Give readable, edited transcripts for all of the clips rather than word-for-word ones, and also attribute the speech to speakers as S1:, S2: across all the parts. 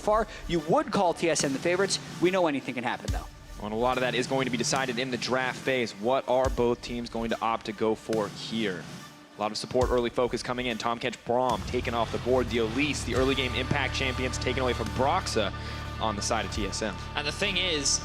S1: far. You would call TSM the favorites. We know anything can happen, though.
S2: And a lot of that is going to be decided in the draft phase. What are both teams going to opt to go for here? A lot of support early focus coming in. Tom Kench Braum taken off the board. The Elise, the early game impact champions, taken away from Broxah on the side of TSM.
S3: And the thing is,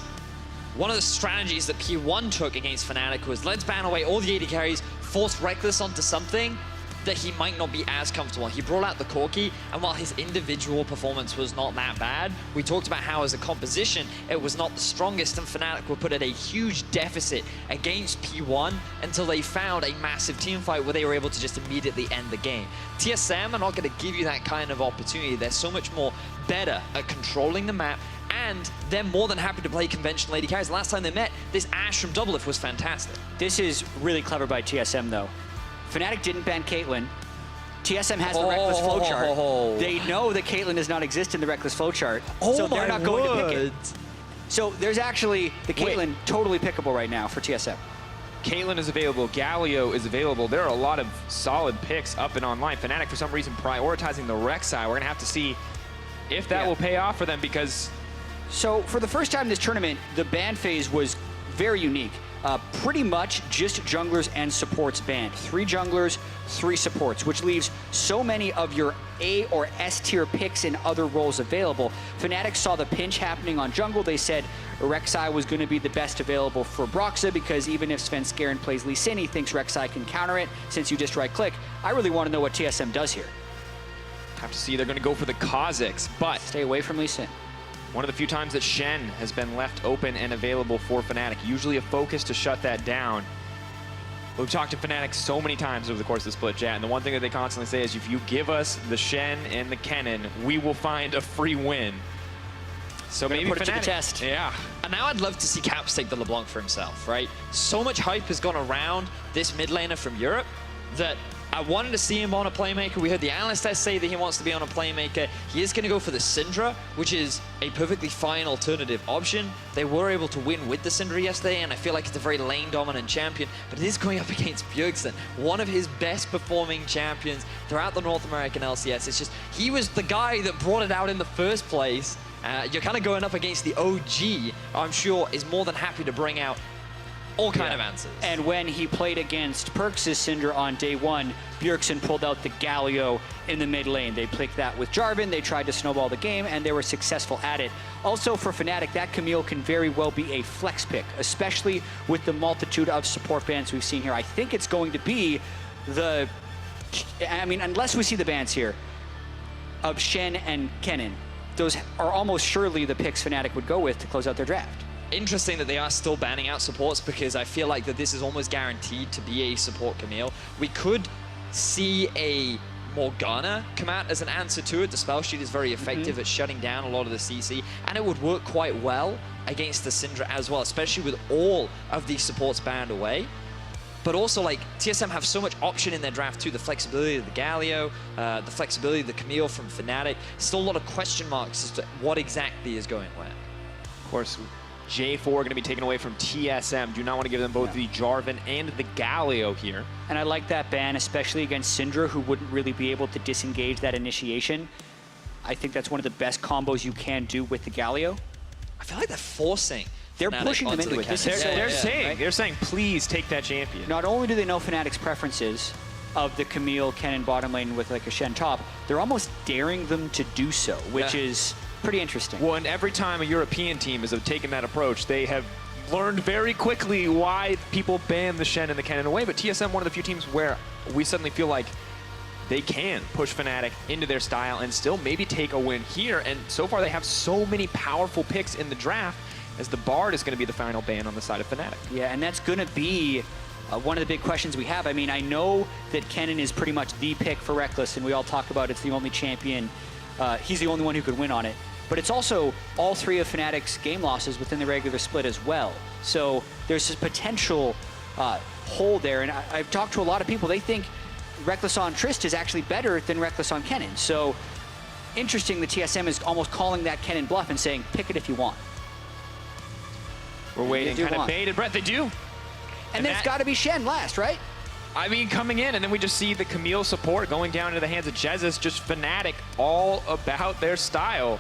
S3: one of the strategies that P1 took against Fnatic was let's ban away all the AD carries, force Rekkles onto something that he might not be as comfortable. He brought out the Corki, and while his individual performance was not that bad, we talked about how as a composition, it was not the strongest, and Fnatic were put at a huge deficit against P1 until they found a massive team fight where they were able to just immediately end the game. TSM are not going to give you that kind of opportunity. They're so much more better at controlling the map, and they're more than happy to play conventional AD carries. Last time they met, this Ashe from DoubleLift was fantastic.
S1: This is really clever by TSM, though. Fnatic didn't ban Caitlyn. TSM has the Rekkles flowchart. They know that Caitlyn does not exist in the Rekkles flowchart, so they're not going to pick it. So there's actually the Caitlyn totally pickable right now for TSM.
S2: Caitlyn is available, Galio is available. There are a lot of solid picks up and online. Fnatic, for some reason, prioritizing the Rek'Sai. We're going to have to see if that will pay off for them, because...
S1: So for the first time in this tournament, the ban phase was very unique. Pretty much just junglers and supports banned. 3 junglers, 3 supports, which leaves so many of your A or S tier picks in other roles available. Fnatic saw the pinch happening on jungle. They said Rek'Sai was going to be the best available for Broxah, because even if Svenskeren plays Lee Sin, he thinks Rek'Sai can counter it since you just right-click. I really want to know what TSM does here.
S2: Have to see. They're going to go for the Kha'Zix, but...
S1: Stay away from Lee Sin.
S2: One of the few times that Shen has been left open and available for Fnatic. Usually a focus to shut that down. We've talked to Fnatic so many times over the course of the split, Jatt, and the one thing that they constantly say is if you give us the Shen and the Kennen, we will find a free win. So maybe
S1: put it
S2: Fnatic,
S1: to the test.
S3: Yeah. And now I'd love to see Caps take the LeBlanc for himself, right? So much hype has gone around this mid laner from Europe that I wanted to see him on a playmaker. We heard the analyst say that he wants to be on a playmaker. He is going to go for the Syndra, which is a perfectly fine alternative option. They were able to win with the Syndra yesterday, and I feel like it's a very lane-dominant champion, but it is going up against Bjergsen, one of his best-performing champions throughout the North American LCS. It's just, he was the guy that brought it out in the first place. You're kind of going up against the OG, I'm sure, is more than happy to bring out all kind of answers. And
S1: when he played against Perks' Syndra on day 1, Bjergsen pulled out the Galio in the mid lane. They picked that with Jarvan, they tried to snowball the game, and they were successful at it. Also for Fnatic, that Camille can very well be a flex pick, especially with the multitude of support bans we've seen here. I think it's going to be the, I mean, unless we see the bans here, of Shen and Kennen, those are almost surely the picks Fnatic would go with to close out their draft.
S3: Interesting that they are still banning out supports, because I feel like that this is almost guaranteed to be a support Camille. We could see a Morgana come out as an answer to it. The spell sheet is very effective at shutting down a lot of the CC, and it would work quite well against the Syndra as well, especially with all of these supports banned away. But also, like, TSM have so much option in their draft too. The flexibility of the Galio, the flexibility of the Camille from Fnatic. Still a lot of question marks as to what exactly is going where.
S2: Of course, J4 going to be taken away from TSM. Do not want to give them both the Jarvan and the Galio here.
S1: And I like that ban, especially against Syndra, who wouldn't really be able to disengage that initiation. I think that's one of the best combos you can do with the Galio.
S3: I feel like they're forcing.
S1: They're pushing them into it.
S2: They're saying, please take that champion.
S1: Not only do they know Fnatic's preferences of the Camille, Kennen bottom lane with like a Shen top, they're almost daring them to do so, which is pretty interesting.
S2: Well, and every time a European team has taken that approach, they have learned very quickly why people ban the Shen and the Kennen away. But TSM, one of the few teams where we suddenly feel like they can push Fnatic into their style and still maybe take a win here. And so far, they have so many powerful picks in the draft, as the Bard is going to be the final ban on the side of Fnatic.
S1: Yeah, and that's going to be one of the big questions we have. I mean, I know that Kennen is pretty much the pick for Rekkles, and we all talk about it's the only champion. He's the only one who could win on it. But it's also all 3 of Fnatic's game losses within the regular split as well. So there's a potential hole there. And I've talked to a lot of people. They think Rekkles on Trist is actually better than Rekkles on Kennen. So interesting, the TSM is almost calling that Kennen bluff and saying, pick it if you want.
S2: We're waiting, kind of bated breath. They do.
S1: And then it's got to be Shen last, right?
S2: I mean, coming in, and then we just see the Camille support going down into the hands of Jesiz. Just Fnatic all about their style.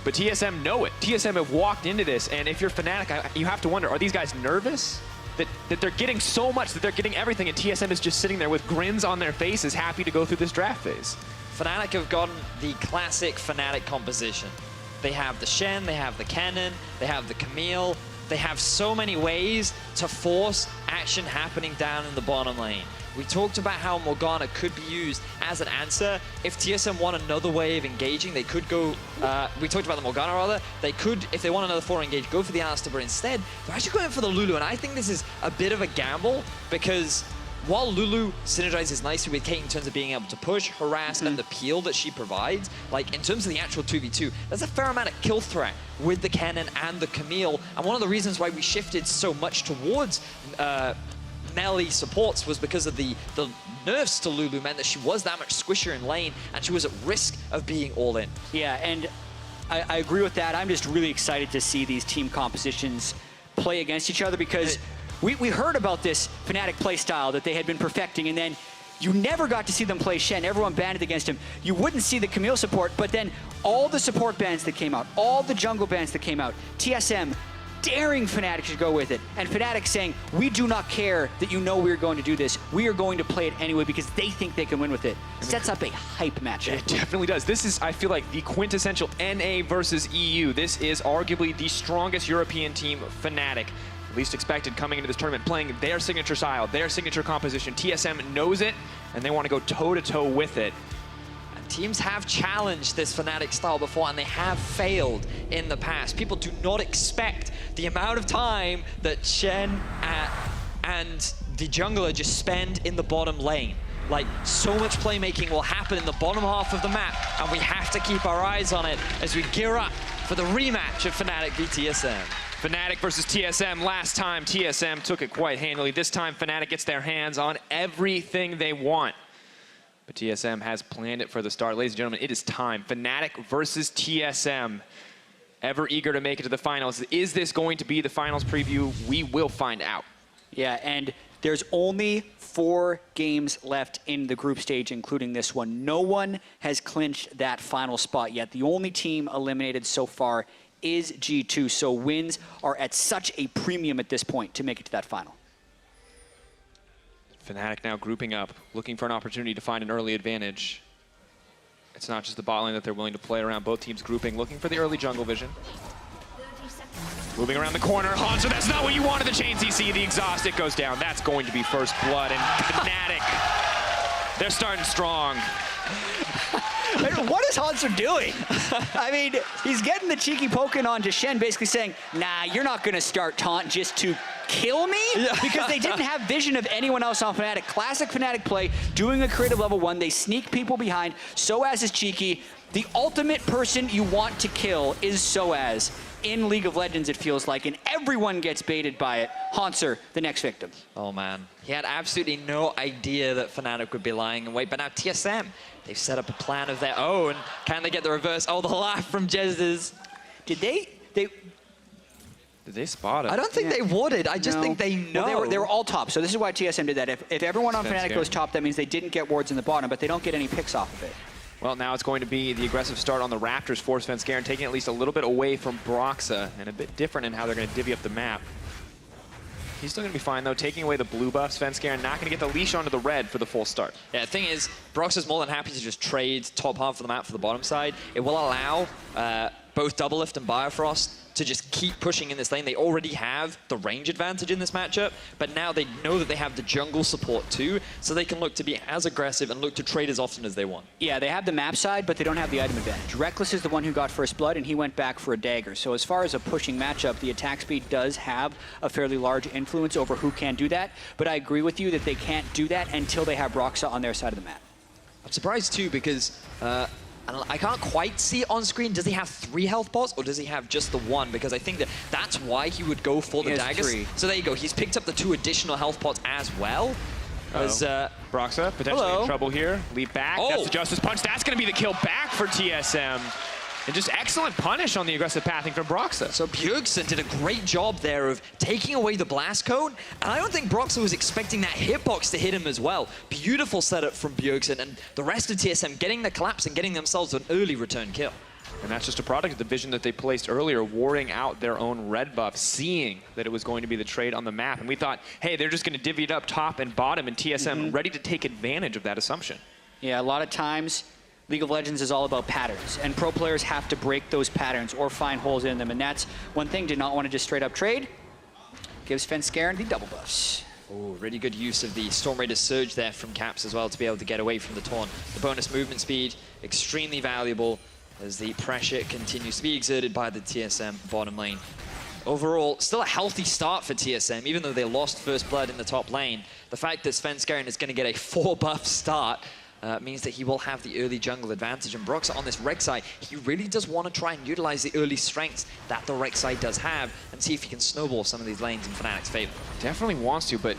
S2: but TSM know it. TSM have walked into this, and if you're Fnatic, you have to wonder, are these guys nervous? That they're getting so much, that they're getting everything, and TSM is just sitting there with grins on their faces, happy to go through this draft phase.
S3: Fnatic have gotten the classic Fnatic composition. They have the Shen, they have the Kennen, they have the Camille. They have so many ways to force action happening down in the bottom lane. We talked about how Morgana could be used as an answer. If TSM want another way of engaging, they could go, we talked about the Morgana rather, they could, if they want another 4 engage, go for the Alistar, but instead, they're actually going for the Lulu, and I think this is a bit of a gamble, because while Lulu synergizes nicely with Kate in terms of being able to push, harass, and the peel that she provides, like in terms of the actual 2v2, there's a fair amount of kill threat with the Kennen and the Camille, and one of the reasons why we shifted so much towards melee supports was because of the nerfs to Lulu meant that she was that much squishier in lane, and she was at risk of being all in.
S1: Yeah, and I agree with that. I'm just really excited to see these team compositions play against each other, because we heard about this Fnatic playstyle that they had been perfecting, and then you never got to see them play Shen. Everyone banded against him. You wouldn't see the Camille support, but then all the support bans that came out, all the jungle bans that came out, TSM daring Fnatic to go with it, and Fnatic saying, we do not care that you know we're going to do this. We are going to play it anyway because they think they can win with it. Sets up a hype matchup.
S2: It definitely does. This is, I feel like, the quintessential NA versus EU. This is arguably the strongest European team, Fnatic. Least expected coming into this tournament, playing their signature style, their signature composition. TSM knows it, and they want to go toe-to-toe with it.
S3: Teams have challenged this Fnatic style before, and they have failed in the past. People do not expect the amount of time that Shen and the jungler just spend in the bottom lane. Like, so much playmaking will happen in the bottom half of the map, and we have to keep our eyes on it as we gear up for the rematch of Fnatic v TSM.
S2: Fnatic versus TSM. Last time, TSM took it quite handily. This time, Fnatic gets their hands on everything they want. But TSM has planned it for the start. Ladies and gentlemen, it is time. Fnatic versus TSM. Ever eager to make it to the finals. Is this going to be the finals preview? We will find out.
S1: Yeah, and there's only 4 games left in the group stage, including this one. No one has clinched that final spot yet. The only team eliminated so far is G2, so wins are at such a premium at this point to make it to that final.
S2: Fnatic now grouping up, looking for an opportunity to find an early advantage. It's not just the bot lane that they're willing to play around. Both teams grouping, looking for the early jungle vision. Moving around the corner, Hauntzer, that's not what you wanted, the chain CC, the exhaust, it goes down. That's going to be first blood, and Fnatic, they're starting strong.
S1: What is Hauntzer doing? I mean, he's getting the cheeky poking on to Shen, basically saying, nah, you're not going to start taunt just to kill me?
S3: Yeah.
S1: Because they didn't have vision of anyone else on Fnatic. Classic Fnatic play, doing a creative level 1. They sneak people behind. sOAZ is cheeky. The ultimate person you want to kill is sOAZ. In League of Legends, it feels like, and everyone gets baited by it. Hauntzer, the next victim.
S3: Oh man, he had absolutely no idea that Fnatic would be lying in wait, but now TSM, they've set up a plan of their own. Can they get the reverse? Oh, the laugh from Jesiz.
S1: Did they
S2: Did they spot it?
S3: I don't think they would. I just think they know.
S1: Well, they were all top, so this is why TSM did that. If everyone on Fnatic goes top, that means they didn't get wards in the bottom, but they don't get any picks off of it.
S2: Well, now it's going to be the aggressive start on the Raptors for Svenskeren, taking at least a little bit away from Broxah, and a bit different in how they're going to divvy up the map. He's still going to be fine, though, taking away the blue buff. Svenskeren not going to get the leash onto the red for the full start.
S3: Yeah, the thing is, Broxah's more than happy to just trade top half of the map for the bottom side. It will allow both DoubleLift and Biofrost to just keep pushing in this lane. They already have the range advantage in this matchup, but now they know that they have the jungle support too, so they can look to be as aggressive and look to trade as often as they want.
S1: Yeah, they have the map side, but they don't have the item advantage. Rekkles is the one who got first blood, and he went back for a dagger. So as far as a pushing matchup, the attack speed does have a fairly large influence over who can do that, but I agree with you that they can't do that until they have Broxah on their side of the map.
S3: I'm surprised too, because I can't quite see it on screen. Does he have 3 health pots, or does he have just the 1? Because I think that's why he would go for the daggers.
S1: 3.
S3: So there you go. He's picked up the 2 additional health pots as well. As,
S2: Broxah potentially in trouble here. Leap back.
S3: Oh.
S2: That's the Justice Punch. That's going to be the kill back for TSM. And just excellent punish on the aggressive pathing from Broxah.
S3: So Bjergsen did a great job there of taking away the blast cone, and I don't think Broxah was expecting that hitbox to hit him as well. Beautiful setup from Bjergsen, and the rest of TSM getting the collapse and getting themselves an early return kill.
S2: And that's just a product of the vision that they placed earlier, warding out their own red buff, seeing that it was going to be the trade on the map. And we thought, hey, they're just going to divvy it up top and bottom, and TSM ready to take advantage of that assumption.
S1: Yeah, a lot of times, League of Legends is all about patterns, and pro players have to break those patterns or find holes in them, and that's one thing. Did not want to just straight up trade. Gives Svenskeren the double buffs.
S3: Oh, really good use of the Storm Raider Surge there from Caps as well to be able to get away from the taunt. The bonus movement speed, extremely valuable as the pressure continues to be exerted by the TSM bottom lane. Overall, still a healthy start for TSM, even though they lost first blood in the top lane. The fact that Svenskeren is going to get a 4-buff start means that he will have the early jungle advantage. And Broxah on this Rek'Sai, he really does want to try and utilize the early strengths that the Rek'Sai does have and see if he can snowball some of these lanes in Fnatic's favor.
S2: Definitely wants to, but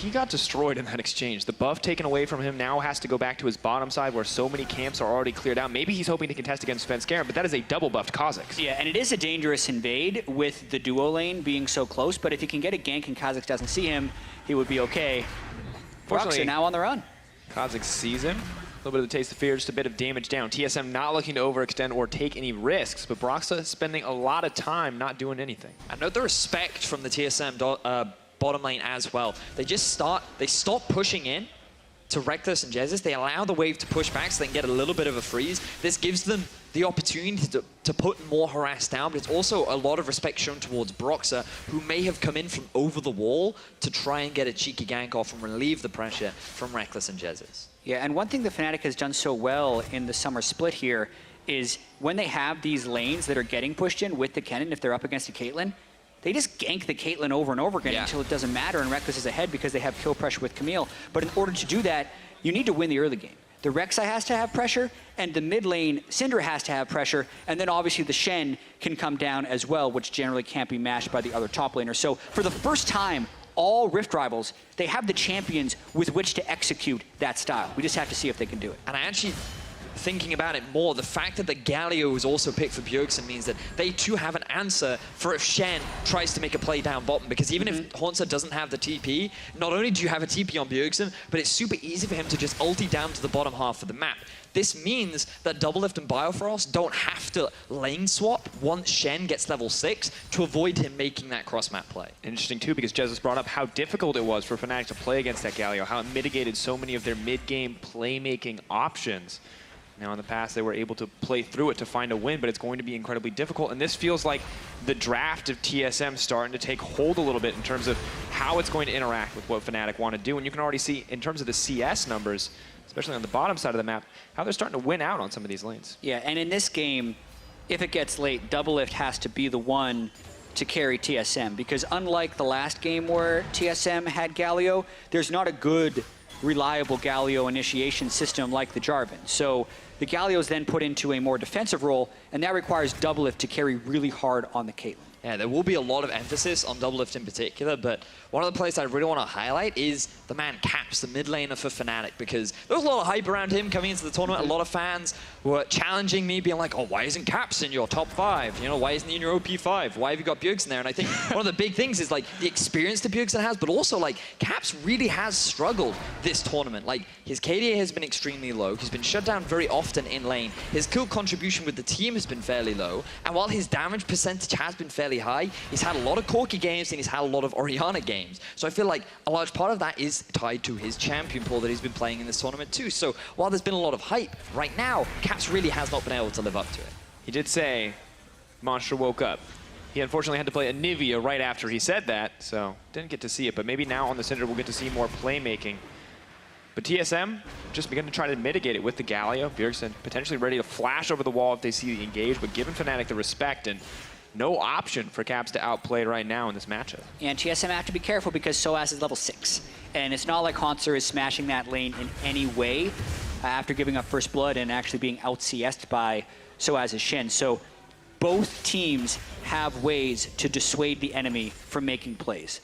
S2: he got destroyed in that exchange. The buff taken away from him now has to go back to his bottom side where so many camps are already cleared out. Maybe he's hoping to contest against Svenskeren, but that is a double buffed Kha'Zix.
S1: Yeah, and it is a dangerous invade with the duo lane being so close, but if he can get a gank and Kha'Zix doesn't see him, he would be okay. Broxah now on the run.
S2: Kha'Zix sees him. A little bit of the taste of fear, just a bit of damage down. TSM not looking to overextend or take any risks, but Broxah spending a lot of time not doing anything.
S3: And note the respect from the TSM bottom lane as well. They stop pushing in to Rekkles and Jesiz. They allow the wave to push back so they can get a little bit of a freeze. This gives them the opportunity to put more harass down, but it's also a lot of respect shown towards Broxah, who may have come in from over the wall to try and get a cheeky gank off and relieve the pressure from Rekkles and Jesiz.
S1: Yeah, and one thing that Fnatic has done so well in the summer split here is when they have these lanes that are getting pushed in with the Kennen, if they're up against a Caitlyn, they just gank the Caitlyn over and over again until it doesn't matter and Rekkles is ahead because they have kill pressure with Camille. But in order to do that, you need to win the early game. The Rek'Sai has to have pressure, and the mid lane, Syndra has to have pressure, and then obviously the Shen can come down as well, which generally can't be matched by the other top laner. So for the first time, all Rift rivals, they have the champions with which to execute that style. We just have to see if they can do it.
S3: And I actually, thinking about it more, the fact that the Galio was also picked for Bjergsen means that they too have an answer for if Shen tries to make a play down bottom. Because even if Hauntzer doesn't have the TP, not only do you have a TP on Bjergsen, but it's super easy for him to just ulti down to the bottom half of the map. This means that DoubleLift and Biofrost don't have to lane swap once Shen gets level 6 to avoid him making that cross-map play.
S2: Interesting too, because Jesiz brought up how difficult it was for Fnatic to play against that Galio, how it mitigated so many of their mid-game playmaking options. Now in the past, they were able to play through it to find a win, but it's going to be incredibly difficult. And this feels like the draft of TSM starting to take hold a little bit in terms of how it's going to interact with what Fnatic want to do. And you can already see in terms of the CS numbers, especially on the bottom side of the map, how they're starting to win out on some of these lanes.
S1: Yeah, and in this game, if it gets late, DoubleLift has to be the one to carry TSM, because unlike the last game where TSM had Galio, there's not a good, reliable Galio initiation system like the Jarvan. So the Galio is then put into a more defensive role, and that requires DoubleLift to carry really hard on the Caitlyn.
S3: Yeah, there will be a lot of emphasis on DoubleLift in particular, but one of the players I really want to highlight is the man Caps, the mid laner for Fnatic, because there was a lot of hype around him coming into the tournament. A lot of fans were challenging me, being like, oh, why isn't Caps in your top 5? You know, why isn't he in your OP5? Why have you got Bjergsen there? And I think one of the big things is like the experience that Bjergsen has, but also like Caps really has struggled this tournament. Like his KDA has been extremely low. He's been shut down very often in lane. His kill contribution with the team has been fairly low. And while his damage percentage has been fairly high, he's had a lot of Corki games and he's had a lot of Orianna games. So I feel like a large part of that is tied to his champion pool that he's been playing in this tournament too. So while there's been a lot of hype, right now, Caps really has not been able to live up to it.
S2: He did say, Monster woke up. He unfortunately had to play a Nivea right after he said that, so didn't get to see it. But maybe now on the Syndra we'll get to see more playmaking. But TSM just beginning to try to mitigate it with the Galio. Bjergsen potentially ready to flash over the wall if they see the engage, but giving Fnatic the respect and no option for Caps to outplay right now in this matchup.
S1: And TSM have to be careful because sOAZ is level 6. And it's not like Hauntzer is smashing that lane in any way after giving up first blood and actually being out-CS'd by sOAZ's Shen. So both teams have ways to dissuade the enemy from making plays.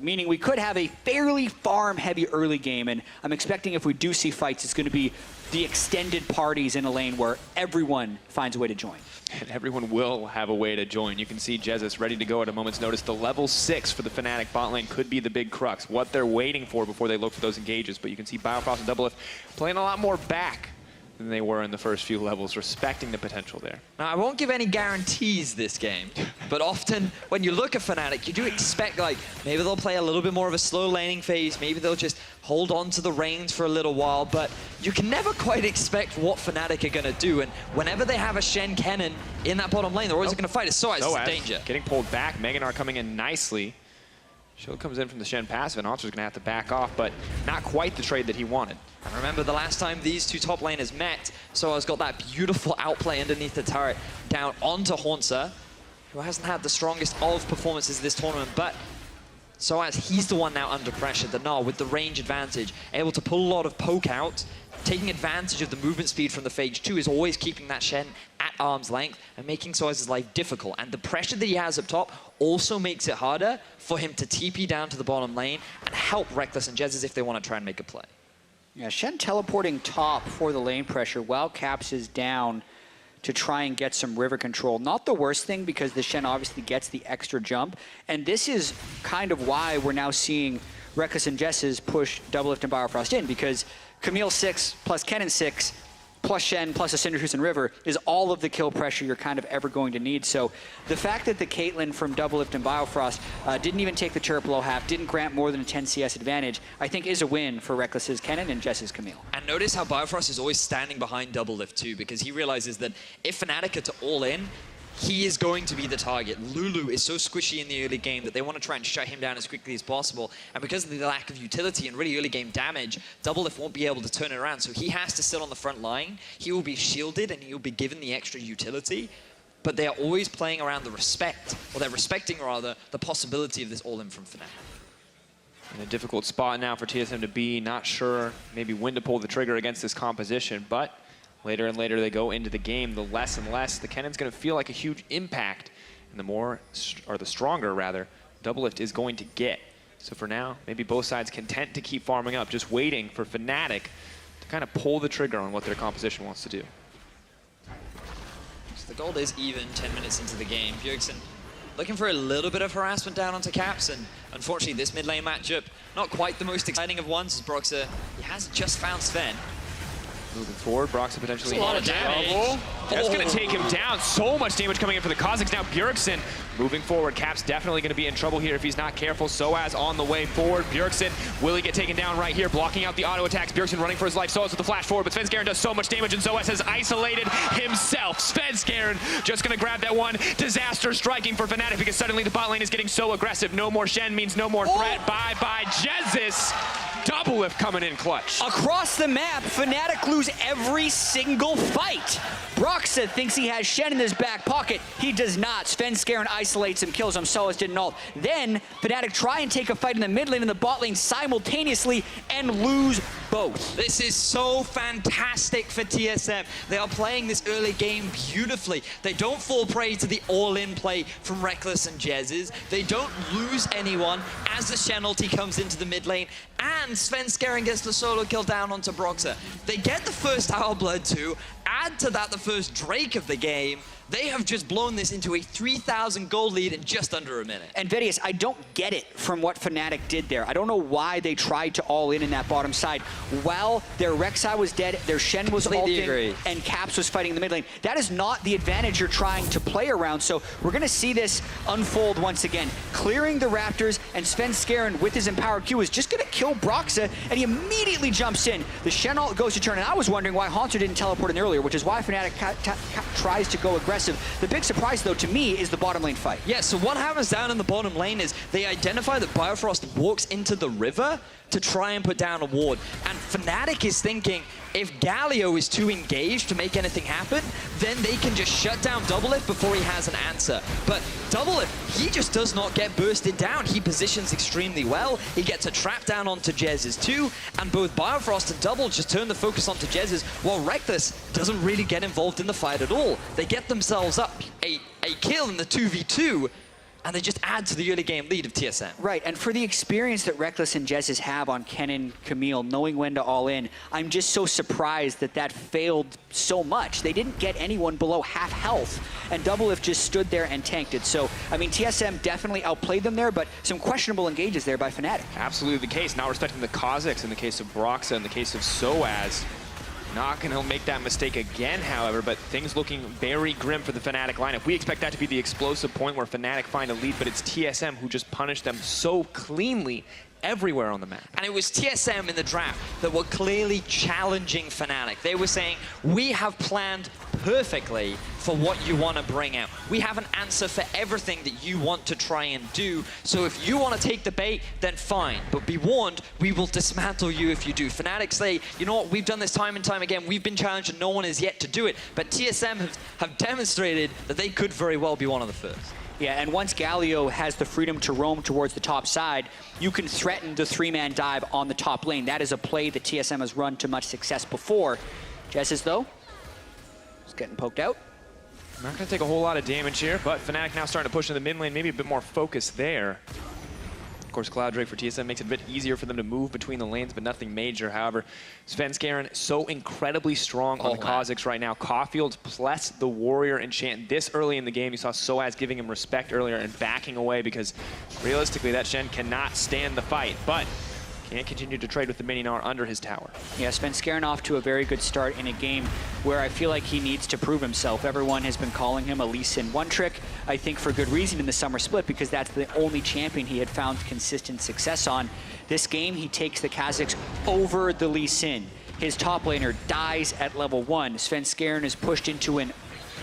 S1: Meaning we could have a fairly farm-heavy early game, and I'm expecting if we do see fights, it's going to be the extended parties in a lane where everyone finds a way to join.
S2: And everyone will have a way to join. You can see Jesiz ready to go at a moment's notice. The level 6 for the Fnatic bot lane could be the big crux, what they're waiting for before they look for those engages. But you can see Biofrost and DoubleLift playing a lot more back than they were in the first few levels, respecting the potential there.
S3: Now, I won't give any guarantees this game, but often when you look at Fnatic, you do expect, like, maybe they'll play a little bit more of a slow laning phase, maybe they'll just hold on to the reins for a little while, but you can never quite expect what Fnatic are going to do, and whenever they have a Shen Kennen in that bottom lane, they're always going to fight. It's sOAZ, danger.
S2: Getting pulled back, Gnar coming in nicely. Shield comes in from the Shen passive, and Hauntzer's going to have to back off, but not quite the trade that he wanted.
S3: And remember, the last time these two top laners met, sOAZ got that beautiful outplay underneath the turret down onto Hauntzer, who hasn't had the strongest of performances this tournament, but sOAZ, he's the one now under pressure. The Gnar with the range advantage, able to pull a lot of poke out, taking advantage of the movement speed from the Phage 2 is always keeping that Shen at arm's length and making sOAZ's life difficult. And the pressure that he has up top also makes it harder for him to TP down to the bottom lane and help Rekkles and Jesiz if they want to try and make a play.
S1: Yeah, Shen teleporting top for the lane pressure while Caps is down to try and get some river control. Not the worst thing because the Shen obviously gets the extra jump. And this is kind of why we're now seeing Rekkles and Jesiz push DoubleLift and Biofrost in, because Camille 6 plus Kennen 6 plus Shen plus a Syndra and River is all of the kill pressure you're kind of ever going to need. So the fact that the Caitlyn from DoubleLift and Biofrost didn't even take the turret below half, didn't grant more than a 10 CS advantage, I think is a win for Rekkles' Kennen and Jesiz Camille.
S3: And notice how Biofrost is always standing behind DoubleLift too, because he realizes that if Fnatic are to all in, he is going to be the target. Lulu is so squishy in the early game that they want to try and shut him down as quickly as possible. And because of the lack of utility and really early game damage, DoubleLift won't be able to turn it around. So he has to sit on the front line. He will be shielded and he will be given the extra utility. But they are always playing around the respect, or they're respecting rather, the possibility of this all-in from Fnatic.
S2: In a difficult spot now for TSM to be, not sure maybe when to pull the trigger against this composition, but later and later they go into the game, the less and less the Kennen's going to feel like a huge impact, and the more, or the stronger rather, DoubleLift is going to get. So for now, maybe both sides content to keep farming up, just waiting for Fnatic to kind of pull the trigger on what their composition wants to do.
S3: So the gold is even 10 minutes into the game. Bjergsen looking for a little bit of harassment down onto Caps, and unfortunately this mid lane matchup, not quite the most exciting of ones, as Broxah, he has just found Sven.
S2: Moving forward, Broxah potentially
S3: a lot of damage.
S2: That's going to take him down. So much damage coming in for the Kha'Zix. Now Bjergsen moving forward. Cap's definitely going to be in trouble here if he's not careful. sOAZ on the way forward. Bjergsen, will he get taken down right here? Blocking out the auto attacks. Bjergsen running for his life. sOAZ with the flash forward, but Svenskeren does so much damage, and sOAZ has isolated himself. Svenskeren just going to grab that one. Disaster striking for Fnatic because suddenly the bot lane is getting so aggressive. No more Shen means no more threat. Bye-bye Jesiz. DoubleLift coming in clutch.
S1: Across the map, Fnatic lose every single fight. Broxah thinks he has Shen in his back pocket. He does not. Svenskeren isolates him, kills him. sOAZ didn't ult. Then Fnatic try and take a fight in the mid lane and the bot lane simultaneously and lose both.
S3: This is so fantastic for TSM. They are playing this early game beautifully. They don't fall prey to the all-in play from Rekkles and Jesiz. They don't lose anyone as the Shen ulti comes into the mid lane, and Svenskeren gets the solo kill down onto Broxah. They get the first Our Blood too. Add to that the first Drake of the game. They have just blown this into a 3,000 gold lead in just under a minute.
S1: And Vedius, I don't get it from what Fnatic did there. I don't know why they tried to all in that bottom side. While their Rek'Sai was dead, their Shen was ulting, and Caps was fighting in the mid lane. That is not the advantage you're trying to play around. So we're going to see this unfold once again. Clearing the Raptors, and Svenskeren with his empowered Q is just going to kill Broxah, and he immediately jumps in. The Shen ult goes to turn, and I was wondering why Hauntzer didn't teleport in earlier, which is why Fnatic tries to go aggressive. The big surprise, though, to me, is the bottom lane fight.
S3: Yeah, so what happens down in the bottom lane is they identify that Biofrost walks into the river to try and put down a ward. And Fnatic is thinking, if Galio is too engaged to make anything happen, then they can just shut down DoubleLift before he has an answer. But DoubleLift, he just does not get bursted down. He positions extremely well. He gets a trap down onto Jesiz too, and both Biofrost and Double just turn the focus onto Jesiz, while Rekkles doesn't really get involved in the fight at all. They get themselves up a kill in the 2v2, and they just add to the early game lead of TSM.
S1: Right, and for the experience that Rekkles and Jesiz have on Kennen, Camille, knowing when to all in, I'm just so surprised that that failed so much. They didn't get anyone below half health, and DoubleLift just stood there and tanked it. So, I mean, TSM definitely outplayed them there, but some questionable engages there by Fnatic.
S2: Absolutely the case. Not respecting the Kha'Zix in the case of Broxah, in the case of sOAZ. Not going to make that mistake again, however, but things looking very grim for the Fnatic lineup. We expect that to be the explosive point where Fnatic find a lead, but it's TSM who just punished them so cleanly everywhere on the map.
S3: And it was TSM in the draft that were clearly challenging Fnatic. They were saying, we have planned perfectly for what you want to bring out. We have an answer for everything that you want to try and do. So if you want to take the bait, then fine. But be warned, we will dismantle you if you do. Fnatic say, you know what, we've done this time and time again. We've been challenged and no one is yet to do it. But TSM have demonstrated that they could very well be one of the first.
S1: Yeah, and once Galio has the freedom to roam towards the top side, you can threaten the three-man dive on the top lane. That is a play that TSM has run to much success before. Jesiz, though, is getting poked out.
S2: Not going to take a whole lot of damage here, but Fnatic now starting to push in the mid lane, maybe a bit more focus there. Of course, Cloud Drake for TSM makes it a bit easier for them to move between the lanes, but nothing major. However, Svenskeren so incredibly strong on the Kha'Zix right now. Caulfield plus the Warrior enchant this early in the game. You saw sOAZ giving him respect earlier and backing away because realistically that Shen cannot stand the fight, but can't continue to trade with the Gnar under his tower.
S1: Yeah, Svenskeren off to a very good start in a game where I feel like he needs to prove himself. Everyone has been calling him a Lee Sin one-trick, I think for good reason in the summer split, because that's the only champion he had found consistent success on. This game, he takes the Kha'Zix over the Lee Sin. His top laner dies at level 1. Svenskeren is pushed into an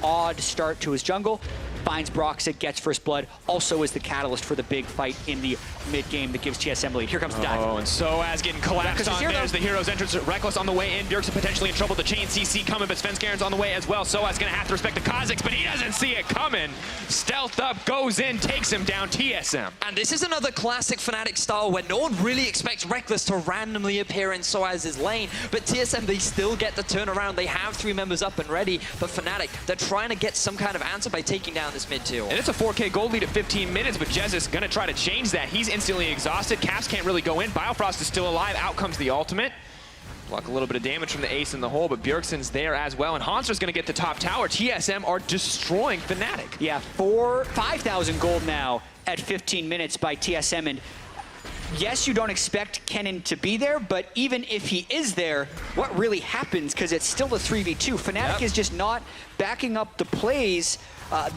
S1: odd start to his jungle, finds Broxah, gets first blood, also is the catalyst for the big fight in the mid game that gives TSM the lead. Here comes the dive.
S2: Oh, and sOAZ getting collapsed on. There's the hero's entrance. Rekkles on the way in. Bjergsen potentially in trouble. The chain CC coming, but Svenskeren's on the way as well. sOAZ gonna have to respect the Kha'Zix, but he doesn't see it coming. Stealth up, goes in, takes him down. TSM.
S3: And this is another classic Fnatic style where no one really expects Rekkles to randomly appear in sOAZ's lane, but TSM, they still get the turnaround. They have 3 members up and ready, but Fnatic, they're trying to get some kind of answer by taking down this mid tier.
S2: And it's a 4K gold lead at 15 minutes, but Jesiz gonna try to change that. He's instantly exhausted. Caps can't really go in. Biofrost is still alive. Out comes the ultimate. Block a little bit of damage from the ace in the hole, but Bjergsen's there as well. And Hauntzer's gonna get the top tower. TSM are destroying Fnatic.
S1: Yeah, 5,000 gold now at 15 minutes by TSM. And yes, you don't expect Kennen to be there, but even if he is there, what really happens? Because it's still a 3v2. Fnatic is just not backing up the plays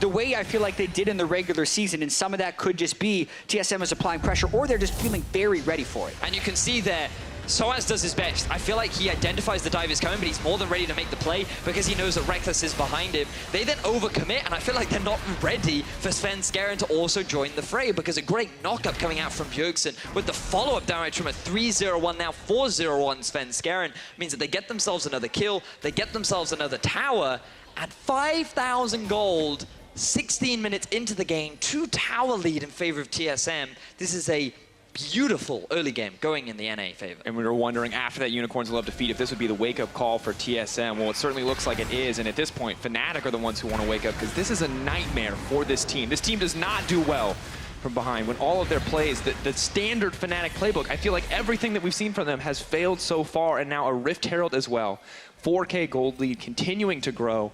S1: the way I feel like they did in the regular season, and some of that could just be TSM is applying pressure, or they're just feeling very ready for it.
S3: And you can see there, sOAZ does his best. I feel like he identifies the dive is coming, but he's more than ready to make the play because he knows that Rekkles is behind him. They then overcommit, and I feel like they're not ready for Svenskeren to also join the fray because a great knockup coming out from Bjergsen with the follow-up damage from a 3-0-1, now 4-0-1 Svenskeren means that they get themselves another kill, they get themselves another tower, at 5,000 gold, 16 minutes into the game, 2 tower lead in favor of TSM. This is a beautiful early game going in the NA favor.
S2: And we were wondering after that Unicorns Love defeat if this would be the wake-up call for TSM. Well, it certainly looks like it is, and at this point, Fnatic are the ones who want to wake up because this is a nightmare for this team. This team does not do well from behind when all of their plays, the standard Fnatic playbook, I feel like everything that we've seen from them has failed so far, and now a Rift Herald as well. 4K gold lead continuing to grow,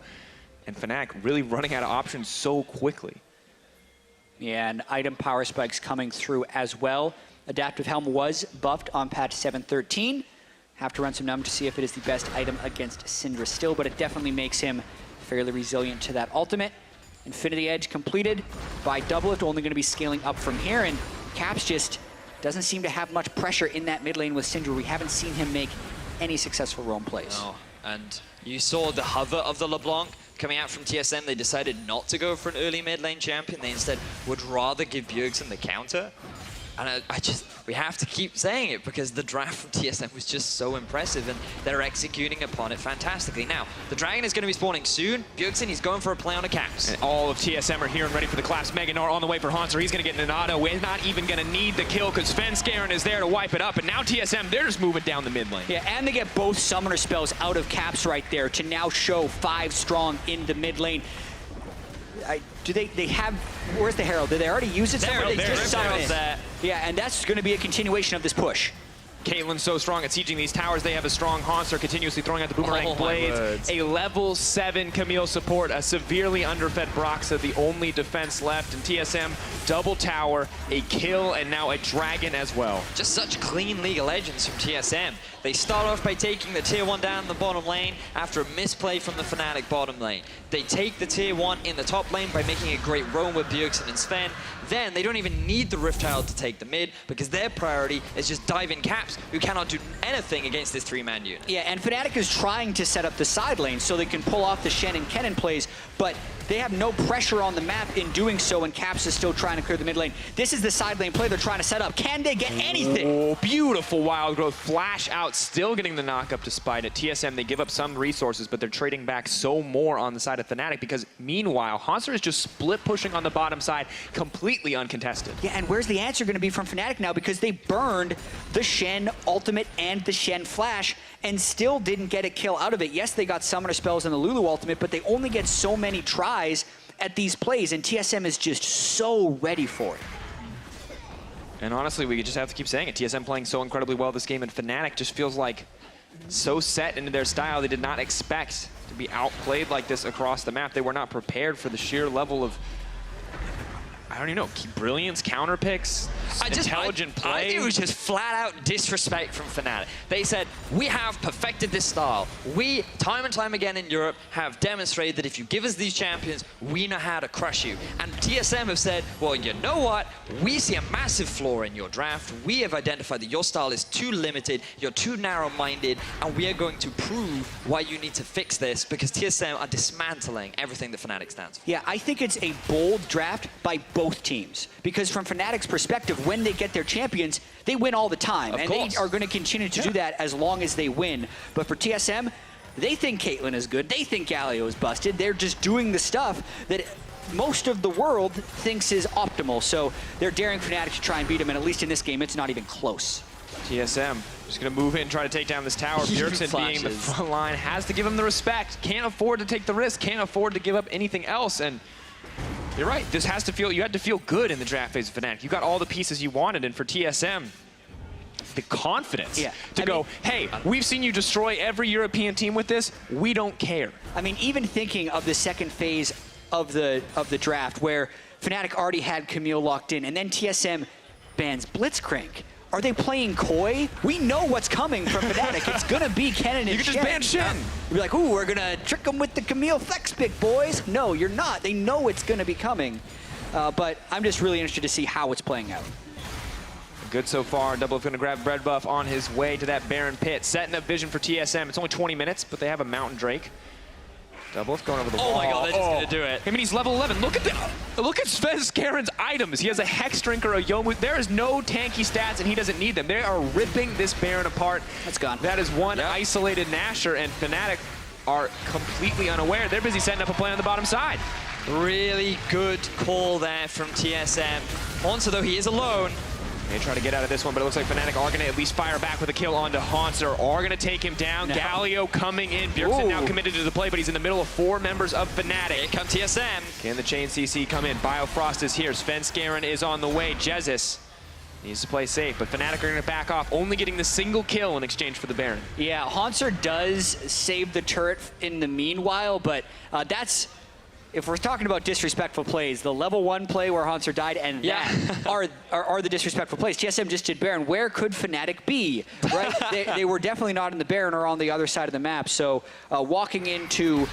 S2: and Fnatic really running out of options so quickly.
S1: Yeah, and item power spikes coming through as well. Adaptive Helm was buffed on patch 7.13. Have to run some numbers to see if it is the best item against Syndra still, but it definitely makes him fairly resilient to that ultimate. Infinity Edge completed by DoubleLift, only going to be scaling up from here, and Caps just doesn't seem to have much pressure in that mid lane with Syndra. We haven't seen him make any successful roam plays.
S3: No. And you saw the hover of the LeBlanc coming out from TSM. They decided not to go for an early mid lane champion. They instead would rather give Bjergsen the counter. And we have to keep saying it because the draft from TSM was just so impressive and they're executing upon it fantastically. Now, the Dragon is going to be spawning soon. Bjergsen, he's going for a play on a Caps.
S2: And all of TSM are here and ready for the collapse. Gnar on the way for Hauntzer. He's going to get an auto. We're not even going to need the kill because Svenskeren is there to wipe it up. And now TSM, they're just moving down the mid lane.
S1: Yeah, and they get both summoner spells out of Caps right there to now show 5 strong in the mid lane. Do they have, where's the Herald? Did they already use it somewhere? They just summoned it. Yeah, and that's going to be a continuation of this push.
S2: Caitlyn's so strong at sieging these towers. They have a strong Hauntzer continuously throwing out the boomerang blades. A level 7 Camille support, a severely underfed Broxah, the only defense left. And TSM, double tower, a kill, and now a dragon as well.
S3: Just such clean League of Legends from TSM. They start off by taking the tier 1 down in the bottom lane after a misplay from the Fnatic bottom lane. They take the tier 1 in the top lane by making a great roam with Bjergsen and Sven. Then they don't even need the Rift Tile to take the mid because their priority is just dive in Caps, who cannot do anything against this 3-man unit.
S1: Yeah, and Fnatic is trying to set up the side lane so they can pull off the Shen and Kennen plays, but they have no pressure on the map in doing so, and Caps is still trying to clear the mid lane. This is the side lane play they're trying to set up. Can they get anything?
S2: Oh, beautiful wild growth. Flash out, still getting the knock up despite it. TSM, they give up some resources, but they're trading back so more on the side of Fnatic because meanwhile, Hauntzer is just split pushing on the bottom side, completely uncontested.
S1: Yeah, and where's the answer going to be from Fnatic now? Because they burned the Shen ultimate and the Shen flash and still didn't get a kill out of it. Yes, they got summoner spells in the Lulu ultimate, but they only get so many tries at these plays, and TSM is just so ready for it.
S2: And honestly, we just have to keep saying it. TSM playing so incredibly well this game, and Fnatic just feels like so set into their style. They did not expect to be outplayed like this across the map. They were not prepared for the sheer level of, I don't even know, brilliance, counter picks, intelligent play.
S3: I think it was just flat out disrespect from Fnatic. They said, we have perfected this style. We, time and time again in Europe, have demonstrated that if you give us these champions, we know how to crush you. And TSM have said, well, you know what? We see a massive flaw in your draft. We have identified that your style is too limited, you're too narrow-minded, and we are going to prove why you need to fix this because TSM are dismantling everything that Fnatic stands for.
S1: Yeah, I think it's a bold draft by both teams. Because from Fnatic's perspective, when they get their champions, they win all the time. And they are going to continue to do that as long as they win. But for TSM, they think Caitlyn is good. They think Galio is busted. They're just doing the stuff that most of the world thinks is optimal. So they're daring Fnatic to try and beat them. And at least in this game, it's not even close.
S2: TSM just going to move in, try to take down this tower. Bjergsen being the front line has to give him the respect. Can't afford to take the risk. Can't afford to give up anything else. And you're right. This has to feel, you had to feel good in the draft phase of Fnatic. You got all the pieces you wanted, and for TSM, the confidence to go, hey, we've seen you destroy every European team with this. We don't care.
S1: I mean, even thinking of the second phase of the draft where Fnatic already had Camille locked in, and then TSM bans Blitzcrank. Are they playing coy? We know what's coming from Fnatic. It's gonna be Kennen and Shen.
S2: You can just ban Shen.
S1: You'd be like, ooh, we're gonna trick them with the Camille flex pick, boys. No, you're not. They know it's gonna be coming. But I'm just really interested to see how it's playing out.
S2: Good so far. DoubleLift gonna grab Bread Buff on his way to that Baron pit. Setting up vision for TSM. It's only 20 minutes, but they have a Mountain Drake. DoubleLift going over the wall.
S3: Oh my god, they're just gonna do it.
S2: I mean, he's level 11. Look at Svenskeren's items. He has a Hex Drinker, a Yomu. There is no tanky stats, and he doesn't need them. They are ripping this Baron apart.
S1: That's gone.
S2: That is one isolated Nasher, and Fnatic are completely unaware. They're busy setting up a play on the bottom side.
S3: Really good call there from TSM. Hauntzer, though, he is alone.
S2: They try to get out of this one, but it looks like Fnatic are going to at least fire back with a kill onto Hauntzer, are going to take him down. No. Galio coming in. Bjergsen now committed to the play, but he's in the middle of 4 members of Fnatic.
S3: Here come TSM.
S2: Can the chain CC come in? Biofrost is here. Svenskeren is on the way. Jesiz needs to play safe, but Fnatic are going to back off, only getting the single kill in exchange for the Baron.
S1: Yeah, Hauntzer does save the turret in the meanwhile, but that's... If we're talking about disrespectful plays, the level 1 play where Hauntzer died and that are the disrespectful plays. TSM just did Baron. Where could Fnatic be? Right? they were definitely not in the Baron or on the other side of the map. So walking into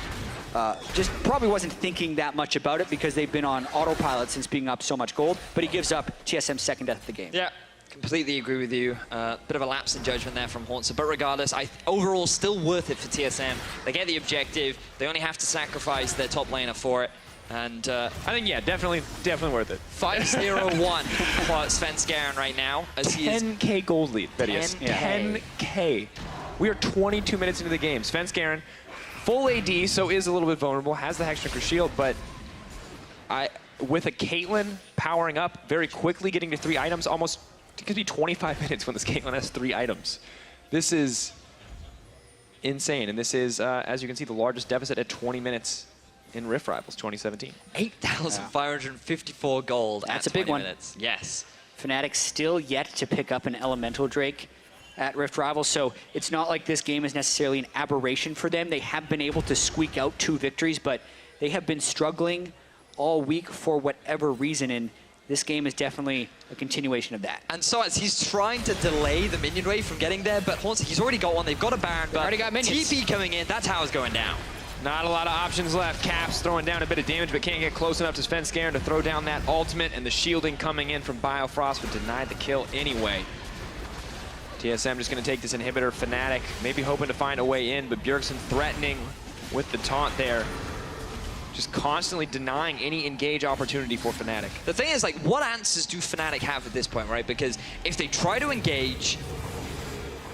S1: just probably wasn't thinking that much about it because they've been on autopilot since being up so much gold. But he gives up TSM's second death of the game.
S3: Yeah. Completely agree with you. Bit of a lapse in judgment there from Hauntzer, but regardless, overall still worth it for TSM. They get the objective. They only have to sacrifice their top laner for it. And I
S2: think, yeah, definitely worth it.
S3: 5-0-1 for Svenskeren right now. As
S2: 10K gold lead, Vedius. 10K. We are 22 minutes into the game. Svenskeren, full AD, so is a little bit vulnerable, has the Hex Drinker shield, but with a Caitlyn powering up very quickly, getting to 3 items, almost... It could be 25 minutes when this Caitlyn has 3 items. This is insane, and this is, as you can see, the largest deficit at 20 minutes in Rift Rivals 2017.
S3: 8,554 gold.
S1: That's a big one.
S3: Minutes. Yes.
S1: Fnatic still yet to pick up an Elemental Drake. at Rift Rivals, so it's not like this game is necessarily an aberration for them. They have been able to squeak out 2 victories, but they have been struggling all week for whatever reason, and this game is definitely a continuation of that.
S3: And sOAZ, he's trying to delay the minion wave from getting there, but Hauntzer, he's already got one. They've got a Baron, but
S1: already got minions.
S3: TP coming in, that's how it's going down.
S2: Not a lot of options left. Caps throwing down a bit of damage, but can't get close enough to Svenskeren to throw down that ultimate, and the shielding coming in from Biofrost, but denied the kill anyway. TSM just going to take this inhibitor. Fnatic maybe hoping to find a way in, but Bjergsen threatening with the taunt there. Just constantly denying any engage opportunity for Fnatic.
S3: The thing is, like, what answers do Fnatic have at this point, right? Because if they try to engage,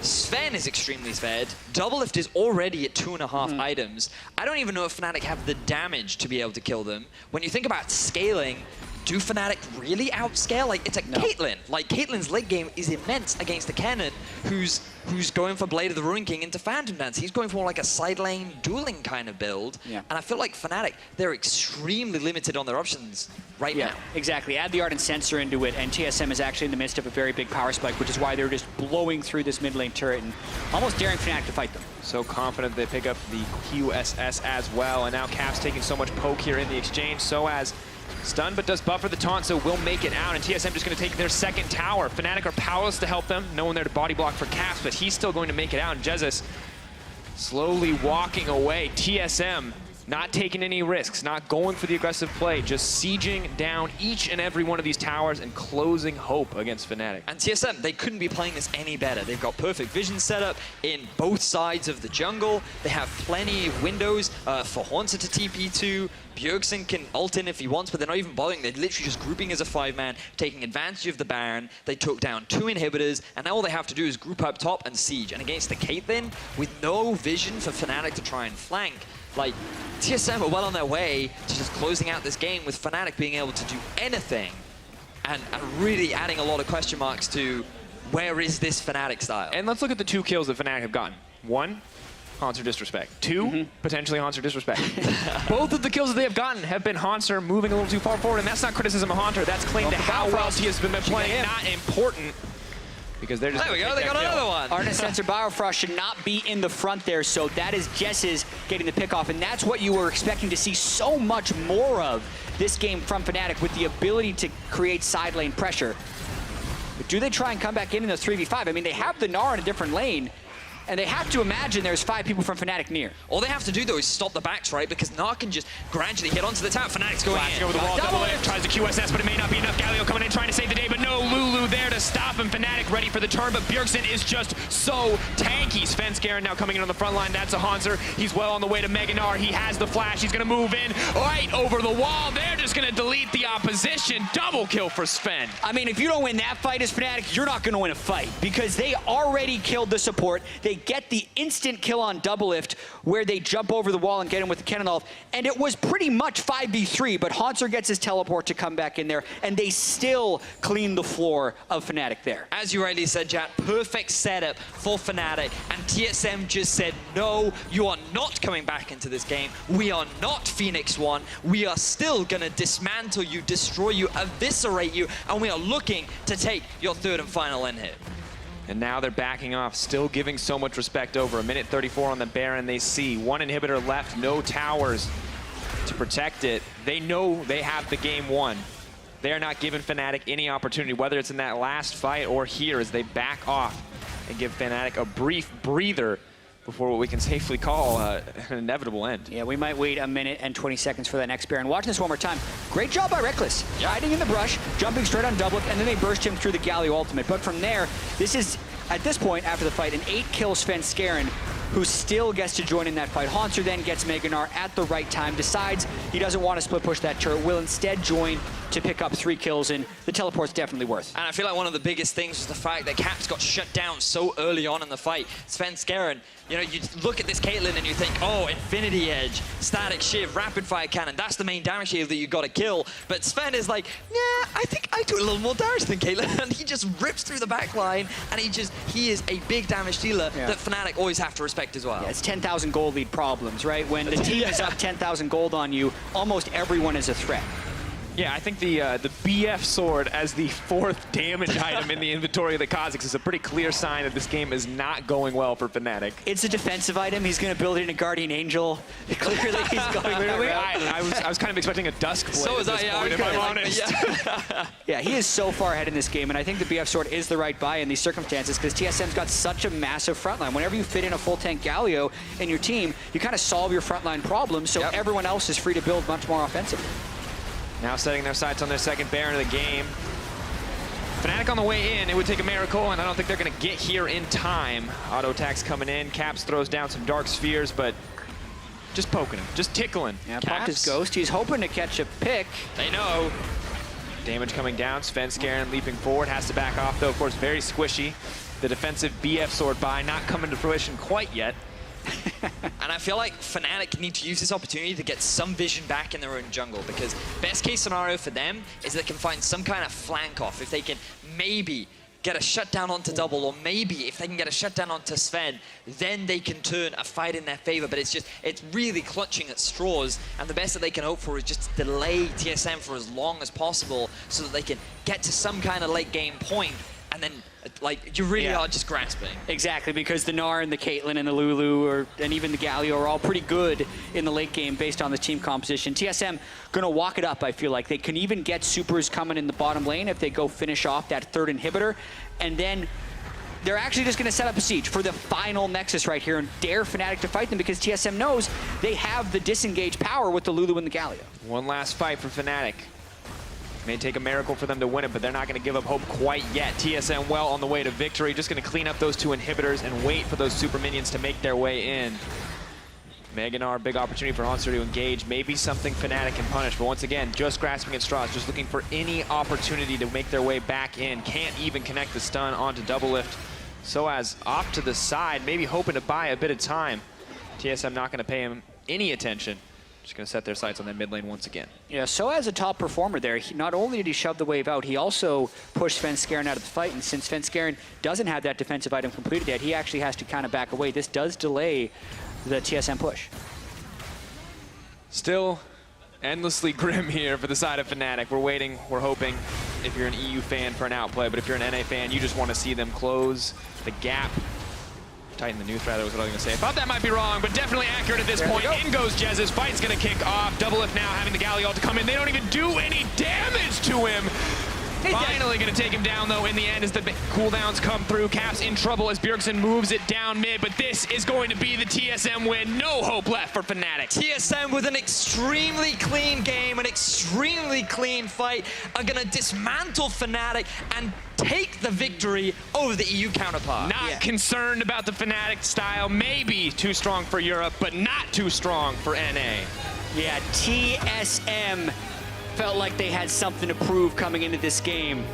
S3: Sven is extremely fed. DoubleLift is already at 2.5 items. I don't even know if Fnatic have the damage to be able to kill them. When you think about scaling, do Fnatic really outscale? Like, it's a Caitlyn. Like, Caitlyn's late game is immense against the Kennen, who's going for Blade of the Ruin King into Phantom Dance. He's going for more like a side lane dueling kind of build.
S1: Yeah.
S3: And I feel like Fnatic, they're extremely limited on their options right now.
S1: Exactly. Add the Ardent Sensor into it, and TSM is actually in the midst of a very big power spike, which is why they're just blowing through this mid lane turret and almost daring Fnatic to fight them.
S2: So confident they pick up the QSS as well, and now Caps taking so much poke here in the exchange. sOAZ stunned, but does buffer the taunt, so will make it out, and TSM just going to take their second tower. Fnatic are powerless to help them. No one there to body block for Caps, but he's still going to make it out, and Jesiz slowly walking away. TSM not taking any risks, not going for the aggressive play, just sieging down each and every one of these towers and closing hope against Fnatic.
S3: And TSM, they couldn't be playing this any better. They've got perfect vision set up in both sides of the jungle. They have plenty of windows for Hauntzer to TP to. Bjergsen can ult in if he wants, but they're not even bothering. They're literally just grouping as a 5-man, taking advantage of the Baron. They took down 2 inhibitors, and now all they have to do is group up top and siege. And against the Caitlyn, with no vision for Fnatic to try and flank, like, TSM are well on their way to just closing out this game with Fnatic being able to do anything and really adding a lot of question marks to where is this Fnatic style.
S2: And let's look at the 2 kills that Fnatic have gotten. 1, Hauntzer disrespect. 2, potentially Hauntzer disrespect. Both of the kills that they have gotten have been Hauntzer moving a little too far forward, and that's not criticism of Hauntzer. That's claim to how well he has been playing. Not important. Because they're just
S3: there we go, they got another one.
S1: Ardent Sensor Biofrost should not be in the front there, so that is Jesiz getting the pick off, and that's what you were expecting to see so much more of this game from Fnatic, with the ability to create side lane pressure. But do they try and come back in the 3v5? I mean, they have the Gnar in a different lane, and they have to imagine there's 5 people from Fnatic near.
S3: All they have to do, though, is stop the backs, right? Because Gnar can just gradually hit onto the tower. Fnatic's going in.
S2: Over the wall, DoubleLift tries the QSS, but it may not be enough. Galio coming in, trying to save the day, but no Lulu there to stop him. Fnatic ready for the turn, but Bjergsen is just so tanky. Svenskeren now coming in on the front line. That's a Hauntzer. He's well on the way to Gnar. He has the flash. He's going to move in right over the wall. They're just going to delete the opposition. Double kill for Sven.
S1: I mean, if you don't win that fight as Fnatic, you're not going to win a fight, because they already killed the support. They get the instant kill on DoubleLift, where they jump over the wall and get him with the Kennen ult, and it was pretty much 5v3, but Hauntzer gets his teleport to come back in there, and they still clean the floor of Fnatic there.
S3: As you rightly said, Jatt, perfect setup for Fnatic, and TSM just said, no, you are not coming back into this game. We are not Phoenix 1. We are still gonna dismantle you, destroy you, eviscerate you, and we are looking to take your 3rd and final end hit.
S2: And now they're backing off, still giving so much respect over. 1:34 on the Baron. They see 1 inhibitor left, no towers to protect it. They know they have the game won. They are not giving Fnatic any opportunity, whether it's in that last fight or here, as they back off and give Fnatic a brief breather before what we can safely call an inevitable end.
S1: Yeah, we might wait 1 minute and 20 seconds for that next Baron. Watching this one more time, great job by Rekkles. Hiding in the brush, jumping straight on DoubleLift, and then they burst him through the Galio ultimate. But from there, this is, at this point, after the fight, an 8-kill Svenskeren, who still gets to join in that fight. Hauntzer then gets Gnar at the right time, decides he doesn't want to split push that turret, will instead join to pick up 3 kills, and the teleport's definitely worth.
S3: And I feel like one of the biggest things was the fact that Caps got shut down so early on in the fight. Svenskeren, you know, you look at this Caitlyn and you think, oh, Infinity Edge, Static Shiv, Rapid Fire Cannon, that's the main damage shield that you got to kill. But Sven is like, yeah, I think I do a little more damage than Caitlyn. And he just rips through the back line, and he is a big damage dealer that Fnatic always have to respect as well.
S1: Yeah, it's 10,000 gold lead problems, right? When the team is up 10,000 gold on you, almost everyone is a threat.
S2: Yeah, I think the BF sword as the 4th damage item in the inventory of the Kha'Zix is a pretty clear sign that this game is not going well for Fnatic.
S1: It's a defensive item. He's going to build it in a Guardian Angel. Clearly, he's going
S2: Clearly,
S1: that route.
S2: I was kind of expecting a Dusk Blade
S3: So
S2: at
S3: was
S2: this
S3: I, yeah,
S2: point, if I'm honest.
S1: Yeah, he is so far ahead in this game, and I think the BF sword is the right buy in these circumstances because TSM's got such a massive frontline. Whenever you fit in a full tank Galio in your team, you kind of solve your frontline problems, so everyone else is free to build much more offensively.
S2: Now setting their sights on their second Baron of the game. Fnatic on the way in, it would take a miracle, and I don't think they're going to get here in time. Auto attacks coming in, Caps throws down some Dark Spheres, but just poking him, just tickling.
S1: Yeah, popped his Ghost. He's hoping to catch a pick.
S3: They know.
S2: Damage coming down, Svenskeren leaping forward, has to back off though, of course, very squishy. The defensive BF sword buy not coming to fruition quite yet.
S3: And I feel like Fnatic need to use this opportunity to get some vision back in their own jungle, because best case scenario for them is they can find some kind of flank off. If they can maybe get a shutdown onto Double, or maybe if they can get a shutdown onto Sven, then they can turn a fight in their favor. But it's really clutching at straws, and the best that they can hope for is just to delay TSM for as long as possible so that they can get to some kind of late game point, and then like, you really are just grasping.
S1: Exactly, because the Gnar and the Caitlyn and the Lulu and even the Galio are all pretty good in the late game based on the team composition. TSM gonna walk it up, I feel like. They can even get supers coming in the bottom lane if they go finish off that 3rd inhibitor. And then they're actually just gonna set up a siege for the final Nexus right here and dare Fnatic to fight them, because TSM knows they have the disengage power with the Lulu and the Galio.
S2: One last fight for Fnatic. May take a miracle for them to win it, but they're not going to give up hope quite yet. TSM well on the way to victory. Just going to clean up those 2 inhibitors and wait for those super minions to make their way in. Gnar, big opportunity for Hauntzer to engage. Maybe something Fnatic can punish, but once again, just grasping at straws, just looking for any opportunity to make their way back in. Can't even connect the stun onto DoubleLift. sOAZ off to the side, maybe hoping to buy a bit of time. TSM not going to pay him any attention. Just going to set their sights on that mid lane once again.
S1: Yeah, sOAZ a top performer there. Not only did he shove the wave out, he also pushed Svenskeren out of the fight. And since Svenskeren doesn't have that defensive item completed yet, he actually has to kind of back away. This does delay the TSM push.
S2: Still endlessly grim here for the side of Fnatic. We're waiting, we're hoping, if you're an EU fan, for an outplay. But if you're an NA fan, you just want to see them close the gap. Tighten the noose, rather, was what I was going to say. Thought that might be wrong, but definitely accurate at this point. In goes Jesiz. Fight's going to kick off. DoubleLift now having the Galio to come in. They don't even do any damage to him. Finally going to take him down, though, in the end as the cooldowns come through. Caps in trouble as Bjergsen moves it down mid, but this is going to be the TSM win. No hope left for Fnatic.
S3: TSM with an extremely clean game, an extremely clean fight, are going to dismantle Fnatic and take the victory over the EU counterpart.
S2: Not concerned about the Fnatic style. Maybe too strong for Europe, but not too strong for NA.
S1: Yeah, TSM felt like they had something to prove coming into this game,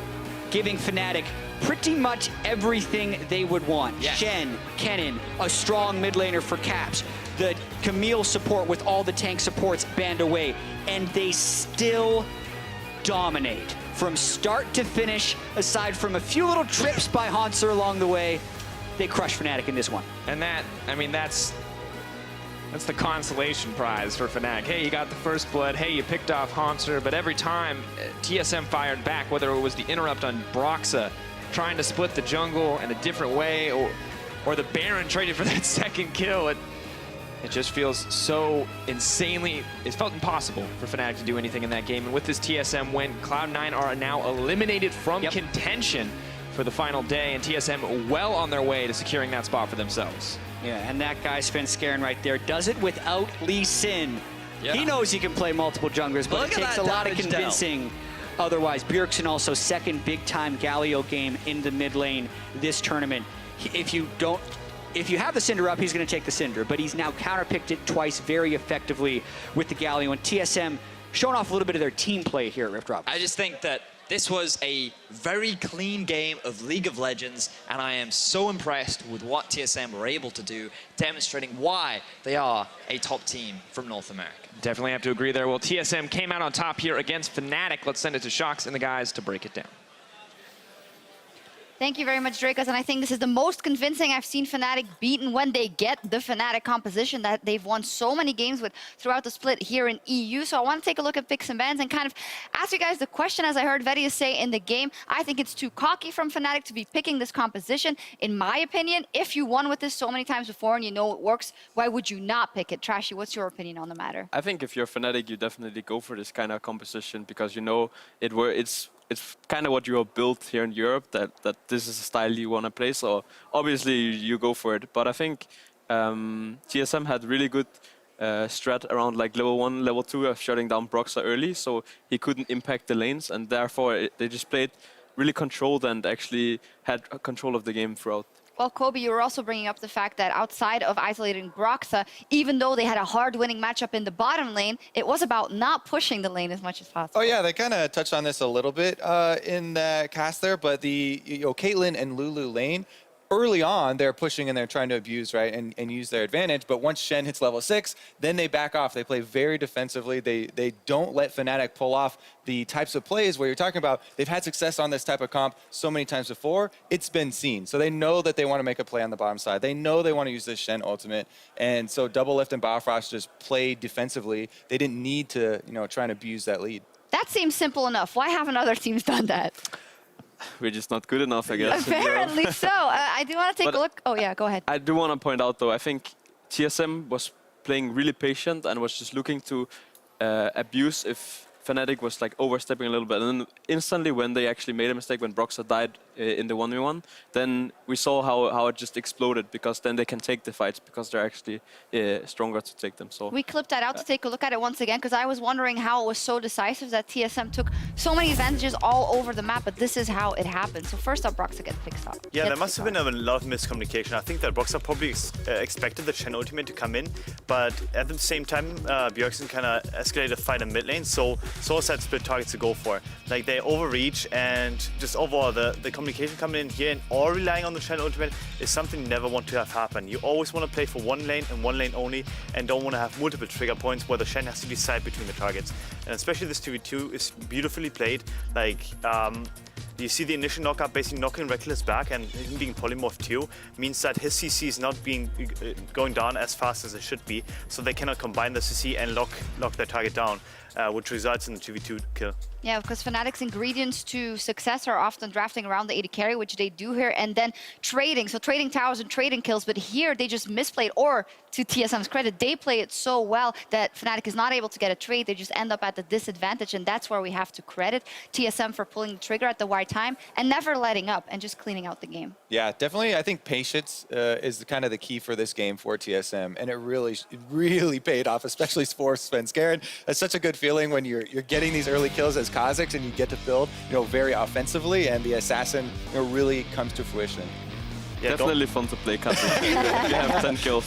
S1: giving Fnatic pretty much everything they would want.
S3: Yes.
S1: Shen, Kennen, a strong mid laner for Caps, the Camille support with all the tank supports banned away, and they still dominate from start to finish. Aside from a few little trips by Hauntzer along the way, they crush Fnatic in this one.
S2: And that, I mean, that's the consolation prize for Fnatic. Hey, you got the first blood. Hey, you picked off Hauntzer. But every time TSM fired back, whether it was the interrupt on Broxah, trying to split the jungle in a different way, or the Baron traded for that second kill, it just feels so insanely, it felt impossible for Fnatic to do anything in that game. And with this TSM win, Cloud9 are now eliminated from contention for the final day, and TSM well on their way to securing that spot for themselves.
S1: Yeah, and that guy, Svenskeren, right there, does it without Lee Sin.
S3: Yeah.
S1: He knows he can play multiple junglers, but
S3: Look
S1: it
S3: at
S1: takes
S3: that
S1: a lot of
S3: damage
S1: convincing otherwise. Bjergsen also second big-time Galio game in the mid lane this tournament. If you have the Syndra up, he's going to take the Syndra, but he's now counterpicked it twice very effectively with the Galio, and TSM showing off a little bit of their team play here at Rift Drop.
S3: I just think that this was a very clean game of League of Legends, and I am so impressed with what TSM were able to do, demonstrating why they are a top team from North America.
S2: Definitely have to agree there. Well, TSM came out on top here against Fnatic. Let's send it to Shox and the guys to break it down.
S4: Thank you very much, Drakos. And I think this is the most convincing I've seen Fnatic beaten when they get the Fnatic composition that they've won so many games with throughout the split here in EU. So I want to take a look at picks and bans and kind of ask you guys the question, as I heard Vedius say in the game. I think it's too cocky from Fnatic to be picking this composition. In my opinion, if you won with this so many times before and you know it works, why would you not pick it? Trashy, what's your opinion on the matter?
S5: I think if you're Fnatic, you definitely go for this kind of composition because you know it's kind of what you are built here in Europe, that this is a style you want to play. So obviously you go for it. But I think TSM had really good strat around like level 1, level 2 of shutting down Broxah early, so he couldn't impact the lanes, and therefore they just played really controlled and actually had control of the game throughout.
S4: Well, Kobe, you were also bringing up the fact that outside of isolating Broxah, even though they had a hard winning matchup in the bottom lane, it was about not pushing the lane as much as possible.
S6: Oh yeah, they kind of touched on this a little bit in the cast there, but the Caitlyn and Lulu lane, early on, they're pushing and they're trying to abuse, right, and use their advantage. But once Shen hits level 6, then they back off. They play very defensively. They don't let Fnatic pull off the types of plays where you're talking about. They've had success on this type of comp so many times before. It's been seen. So they know that they want to make a play on the bottom side. They know they want to use this Shen ultimate. And so DoubleLift and Biofrost just played defensively. They didn't need to, try and abuse that lead.
S4: That seems simple enough. Why haven't other teams done that?
S5: We're just not good enough, I guess.
S4: Apparently so. I do want to take a look. Oh, yeah, go ahead.
S5: I do want to point out, though, I think TSM was playing really patient and was just looking to abuse if Fnatic was like overstepping a little bit. And then instantly when they actually made a mistake, when Broxah died in the 1v1, then we saw how it just exploded, because then they can take the fights because they're actually stronger to take them. So
S4: we clipped that out to take a look at it once again, because I was wondering how it was so decisive that TSM took so many advantages all over the map, but this is how it happened. So first up, Broxah gets picked up.
S7: Yeah, there must have been a lot of miscommunication. I think that Broxah probably expected the Shen ultimate to come in, but at the same time, Bjergsen kind of escalated a fight in mid lane, so sOAZ had split targets to go for. Like, they overreach, and just overall the communication coming in here and all relying on the Shen ultimate is something you never want to have happen. You always want to play for one lane and one lane only, and don't want to have multiple trigger points where the Shen has to decide between the targets. And especially this 2v2 is beautifully played. Like, you see the initial knockup basically knocking Rekkles back, and him being polymorph too means that his CC is not going down as fast as it should be, so they cannot combine the CC and lock their target down, which results in the 2v2 kill.
S4: Yeah, because Fnatic's ingredients to success are often drafting around the AD carry, which they do here, and then trading. So trading towers and trading kills, but here they just misplayed, or to TSM's credit, they play it so well that Fnatic is not able to get a trade. They just end up at the disadvantage, and that's where we have to credit TSM for pulling the trigger at the right time and never letting up and just cleaning out the game.
S6: Yeah, definitely. I think patience is kind of the key for this game for TSM, and it really paid off, especially for Svenskeren. It's such a good feeling when you're getting these early kills as Kha'Zix and you get to build, very offensively, and the assassin really comes to fruition.
S5: Yeah, definitely fun to play Kha'Zix. You have 10 kills,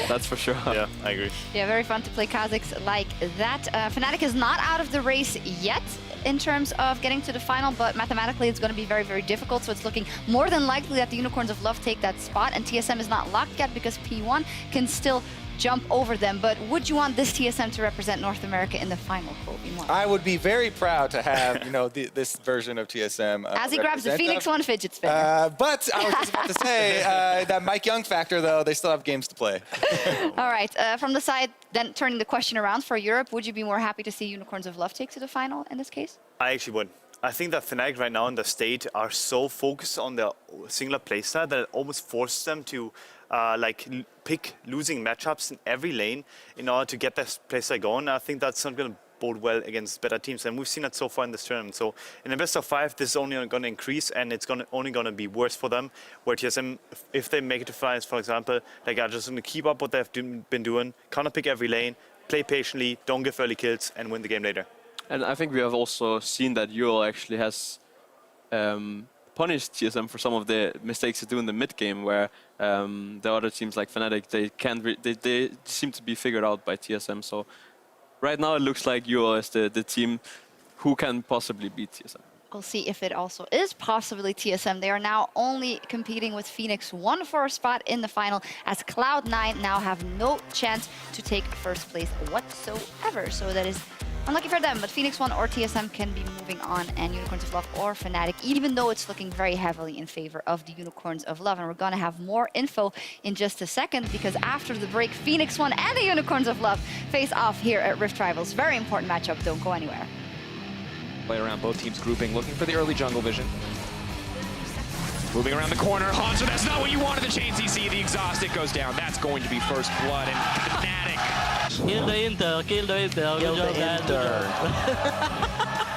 S5: that's for sure.
S7: Yeah, I agree.
S4: Yeah, very fun to play Kha'Zix like that. Fnatic is not out of the race yet in terms of getting to the final, but mathematically it's going to be very, very difficult. So it's looking more than likely that the Unicorns of Love take that spot, and TSM is not locked yet because P1 can still jump over them. But would you want this TSM to represent North America in the final, Kobe?
S6: I would be very proud to have, this version of TSM.
S4: As he grabs the Phoenix One fidget spinner.
S6: But I was just about to say, that Mike Young factor, though, they still have games to play.
S4: All right, from the side, then turning the question around for Europe, would you be more happy to see Unicorns of Love take to the final in this case?
S7: I actually would. I think that Fnatic right now in the state are so focused on their singular playstyle that it almost forces them to pick losing matchups in every lane in order to get their playstyle going. I think that's not going to bode well against better teams, and we've seen that so far in this tournament. So in the best of 5, this is only going to increase, and it's only going to be worse for them. Where TSM, if they make it to finals, for example, are just going to keep up what they've been doing, counter pick every lane, play patiently, don't give early kills, and win the game later.
S5: And I think we have also seen that UL actually has punished TSM for some of the mistakes they do in the mid game, where the other teams like Fnatic, they seem to be figured out by TSM. So right now it looks like UL is the team who can possibly beat TSM.
S4: We'll see if it also is possibly TSM. They are now only competing with Phoenix One for a spot in the final, as Cloud9 now have no chance to take first place whatsoever. So that is Unlucky for them, but Phoenix One or TSM can be moving on, and Unicorns of Love or Fnatic, even though it's looking very heavily in favor of the Unicorns of Love. And we're gonna have more info in just a second, because after the break, Phoenix One and the Unicorns of Love face off here at Rift Rivals. Very important matchup, don't go anywhere.
S2: Play around both teams grouping, looking for the early jungle vision. Moving around the corner, Hauntzer, that's not what you wanted, the chain CC, the exhaust, it goes down. That's going to be first blood, and Fnatic.
S8: Kill the Inter, kill the Inter.
S2: Kill the Inter.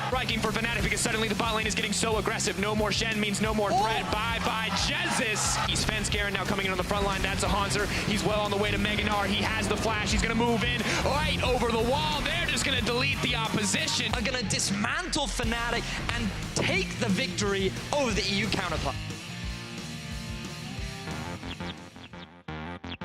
S2: Striking for Fnatic because suddenly the bot lane is getting so aggressive. No more Shen means no more threat. Bye-bye, Jesiz. Svenskeren now coming in on the front line. That's a Hauntzer. He's well on the way to Gnar. He has the flash. He's going to move in right over the wall. They're just going to delete the opposition.
S3: Are going to dismantle Fnatic and take the victory over the EU counterpart.